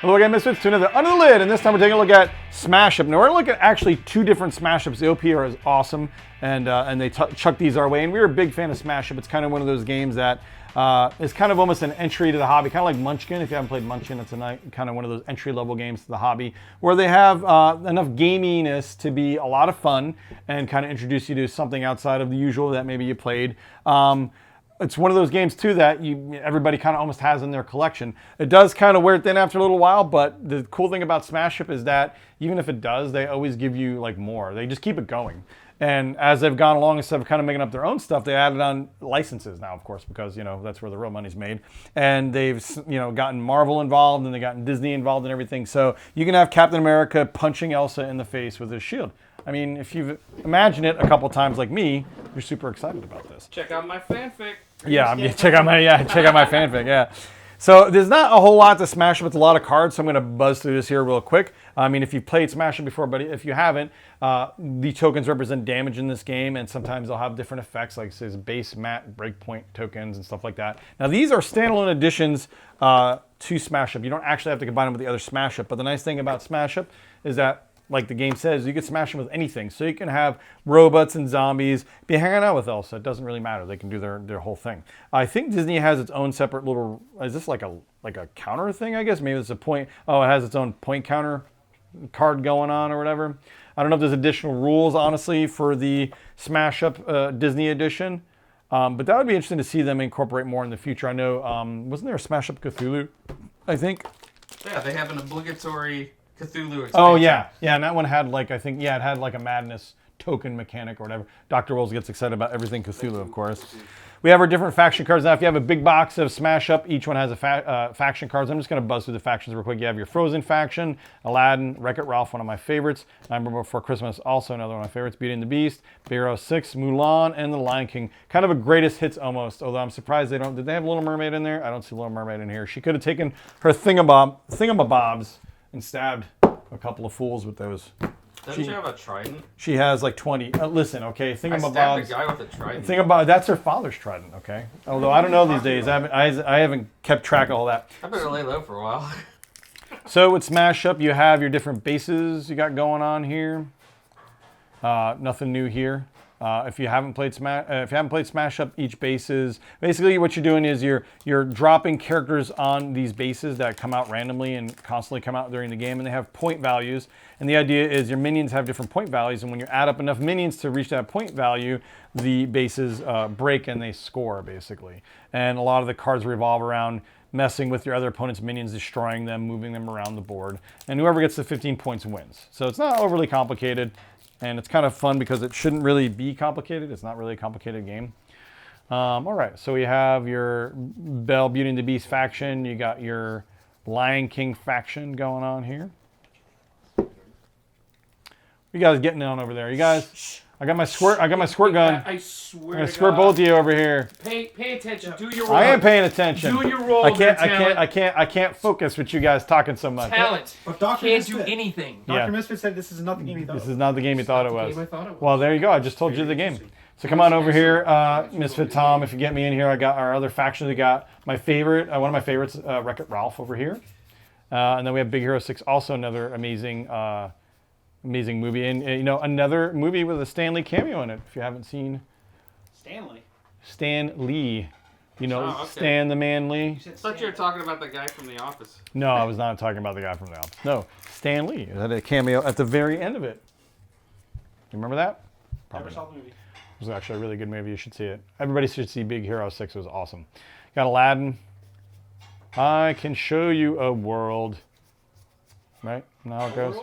Hello again, Misfits, to another Under the Lid, and this time we're taking a look at Smash Up. Now we're going to look at actually two different Smash Ups. The OPR is awesome, and they chucked these our way, and we were a big fan of Smash Up. It's kind of one of those games that is kind of almost an entry to the hobby, kind of like Munchkin. If you haven't played Munchkin, it's kind of one of those entry-level games to the hobby, where they have enough gaminess to be a lot of fun and kind of introduce you to something outside of the usual that maybe you played. It's one of those games too that everybody kind of almost has in their collection. It does kind of wear thin after a little while, but the cool thing about Smash Up is that even if it does, they always give you like more. They just keep it going. And as they've gone along, instead of kind of making up their own stuff, they added on licenses now, of course, because that's where the real money's made. And they've gotten Marvel involved, and they've gotten Disney involved and everything. So you can have Captain America punching Elsa in the face with his shield. I mean, if you've imagined it a couple times like me, you're super excited about this. Check out my fanfic. Yeah, check out my fanfic. Yeah. So there's not a whole lot to Smash Up. It's a lot of cards, so I'm going to buzz through this here real quick. I mean, if you've played Smash Up before, but if you haven't, the tokens represent damage in this game, and sometimes they'll have different effects, like it says base, mat, breakpoint tokens, and stuff like that. Now, these are standalone additions to Smash Up. You don't actually have to combine them with the other Smash Up, but the nice thing about Smash Up is that, like the game says, you can smash them with anything. So you can have robots and zombies be hanging out with Elsa. It doesn't really matter. They can do their whole thing. I think Disney has its own separate little, is this like a counter thing, I guess? Maybe it's a point, it has its own point counter card going on or whatever. I don't know if there's additional rules, honestly, for the Smash Up Disney edition. But that would be interesting to see them incorporate more in the future. I know, wasn't there a Smash Up Cthulhu, I think? Yeah, they have an obligatory Cthulhu expansion. Oh, yeah. Yeah, and that one had it had like a madness token mechanic or whatever. Dr. Wills gets excited about everything Cthulhu, of course. We have our different faction cards. Now, if you have a big box of Smash Up, each one has a faction cards. I'm just going to buzz through the factions real quick. You have your Frozen faction, Aladdin, Wreck-It Ralph, one of my favorites. Nightmare Before Christmas, also another one of my favorites. Beauty and the Beast, Hero 6, Mulan, and The Lion King. Kind of a greatest hits almost, although I'm surprised they don't. Did they have Little Mermaid in there? I don't see Little Mermaid in here. She could have taken her thingamabobs and stabbed a couple of fools with those. Doesn't she have a trident? She has like 20. Listen, okay, I stabbed a guy with a trident. That's her father's trident, okay? Although I don't know these days. I haven't kept track of all that. I better lay low for a while. So with Smash Up, you have your different bases you got going on here. Nothing new here. If you haven't played Smash Up, each base is basically what you're doing is you're dropping characters on these bases that come out randomly and constantly come out during the game, and they have point values. And the idea is your minions have different point values, and when you add up enough minions to reach that point value, the bases break and they score basically. And a lot of the cards revolve around messing with your other opponent's minions, destroying them, moving them around the board, and whoever gets the 15 points wins. So it's not overly complicated. And it's kind of fun because it shouldn't really be complicated. It's not really a complicated game. All right, so we have your Belle, Beauty and the Beast faction. You got your Lion King faction going on here. You guys getting on over there? You guys? I got my squirt gun. I swear. I'm gonna squirt both of you over here. Pay attention. Do your role. I am paying attention. Do your role. I can't focus with you guys talking so much. Talent. But Dr. Can't Misfit. do anything. Dr. Misfit said this is not the game he thought. This is not the game you thought it was. Game I thought it was. Well, there you go. I just told you the game. So come on over here, Misfit Tom. If you get me in here, I got our other faction. We got my favorite, one of my favorites, Wreck-It Ralph over here, and then we have Big Hero 6, also another amazing movie, and another movie with a Stan Lee cameo in it. If you haven't seen Stan Lee, okay. Stan the Man Lee. I thought you were talking about the guy from The Office. No, I was not talking about the guy from The Office. No, Stan Lee had a cameo at the very end of it. You remember that? Never saw the movie. It was actually a really good movie. You should see it. Everybody should see Big Hero 6. It was awesome. Got Aladdin. I can show you a world. Right? Now it goes.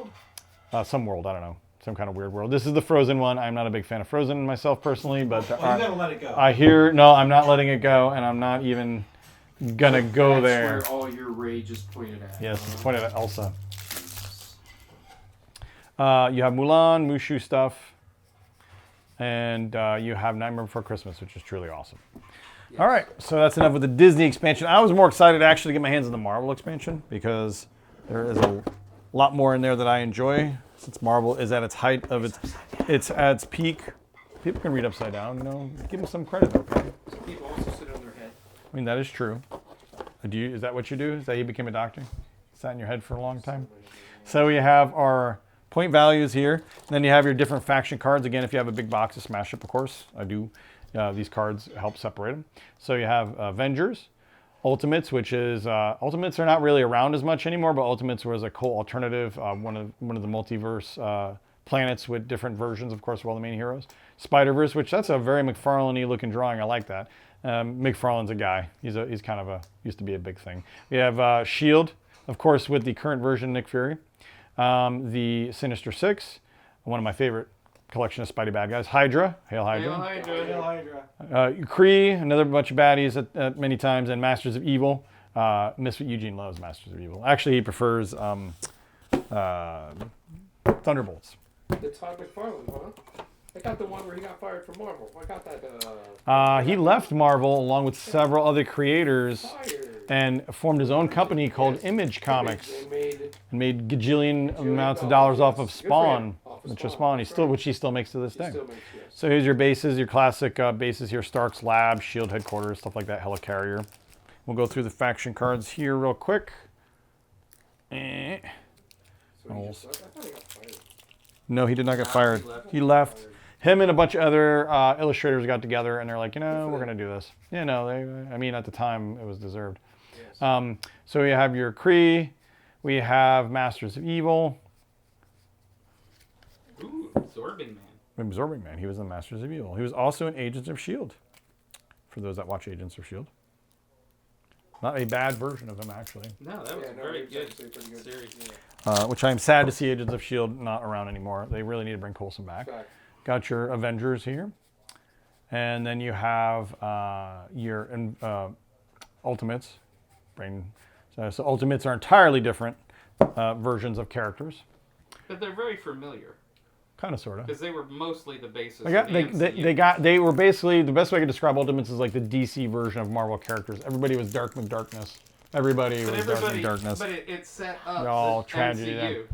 Some world, I don't know. Some kind of weird world. This is the Frozen one. I'm not a big fan of Frozen myself personally, but you gotta let it go. I'm not letting it go, and I'm not even gonna go there. That's where all your rage is pointed at. Yes, it's pointed at Elsa. You have Mulan, Mushu stuff, and you have Nightmare Before Christmas, which is truly awesome. Yes. All right, so that's enough with the Disney expansion. I was more excited actually to get my hands on the Marvel expansion because there is a lot more in there that I enjoy. Since Marvel is at its height of it's at its peak. People can read upside down, give them some credit, okay? Some people also sit on their head. I mean, that is true. Is that what you do? Is that you became a doctor? sat in your head for a long time. So we have our point values here. And then you have your different faction cards. Again, if you have a big box of Smash Up, of course, I do. These cards help separate them. So you have Avengers, Ultimates, which is Ultimates are not really around as much anymore, but Ultimates was a cool alternative, one of the multiverse planets with different versions, of course, of all the main heroes. Spider-Verse, which that's a very McFarlane-y looking drawing. I like that. McFarlane's a guy. He's kind of used to be a big thing. We have Shield, of course, with the current version Nick Fury. The Sinister Six, one of my favorite collection of Spidey bad guys. Hydra, Hail Hydra. Hail Hydra. Kree, another bunch of baddies at many times, and Masters of Evil. Misfit Eugene loves Masters of Evil. Actually, he prefers Thunderbolts. The Todd McFarlane, huh? I got the one where he got fired from Marvel. I got that. He left Marvel along with several other creators and formed his own company called Image Comics and made gajillion amounts of dollars off of Spawn, which he still makes to this day. So here's your bases, your classic bases here: Stark's Lab, Shield headquarters, stuff like that, Helicarrier. We'll go through the faction cards here real quick. No, he did not get fired. He left. Him and a bunch of other illustrators got together and they're like, we're going to do this. At the time it was deserved. Yes. So we have your Kree. We have Masters of Evil. Ooh, Absorbing Man. Absorbing Man. He was in Masters of Evil. He was also in Agents of S.H.I.E.L.D. For those that watch Agents of S.H.I.E.L.D. Not a bad version of him, actually. No, that was very good series. Which I'm sad to see Agents of S.H.I.E.L.D. not around anymore. They really need to bring Coulson back. Got your Avengers here. And then you have your Ultimates. So Ultimates are entirely different versions of characters. But they're very familiar. Kind of, sort of. Because they were mostly the basis of they were basically, the best way I could describe Ultimates is like the DC version of Marvel characters. Everybody was Dark McDarkness. Everybody was Dark McDarkness. But it set up all the tragedy, MCU.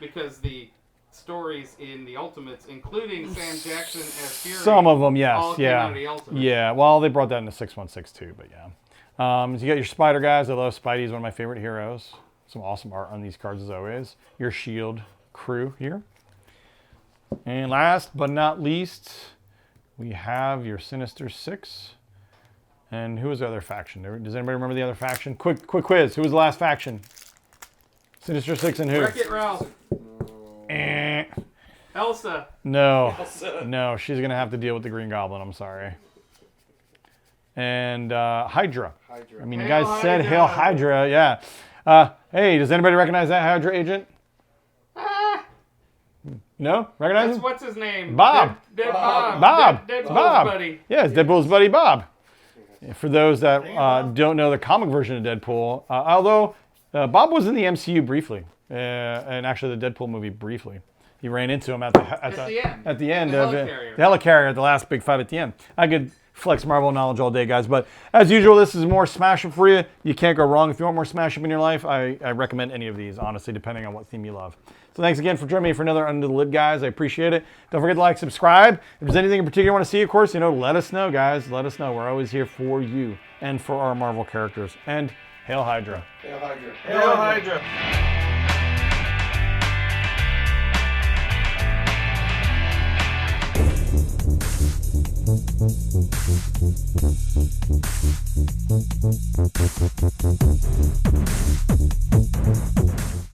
Because the stories in the Ultimates, including Sam Jackson as Fury, some of them, yes, all came out of the Ultimates. Yeah, well, they brought that into 616 too, but yeah. So you got your Spider guys. I love Spidey. He's one of my favorite heroes. Some awesome art on these cards as always. Your Shield crew here. And last but not least, we have your Sinister Six. And who was the other faction? Does anybody remember the other faction? Quick quiz. Who was the last faction? Sinister Six and who? Wreck-It Ralph. Elsa. No. Elsa. No, she's going to have to deal with the Green Goblin. I'm sorry. And Hydra. I mean, you guys said Hail Hydra. Yeah. Hey, does anybody recognize that Hydra agent? No? Recognize him? What's his name? Bob. Bob. Deadpool's buddy. Yeah, it's Deadpool's buddy Bob. For those that don't know the comic version of Deadpool, although Bob was in the MCU briefly, and actually the Deadpool movie briefly. He ran into him at the end of the Helicarrier, the last big fight at the end. I could flex Marvel knowledge all day, guys, but as usual, this is more Smash Up for you. You can't go wrong. If you want more Smash Up in your life, I recommend any of these, honestly, depending on what theme you love. So thanks again for joining me for another Under the Lid, guys. I appreciate it. Don't forget to like, subscribe. If there's anything in particular you want to see, of course, let us know, guys. Let us know. We're always here for you and for our Marvel characters. And Hail Hydra. Hail Hydra. Hail Hydra. Thank you.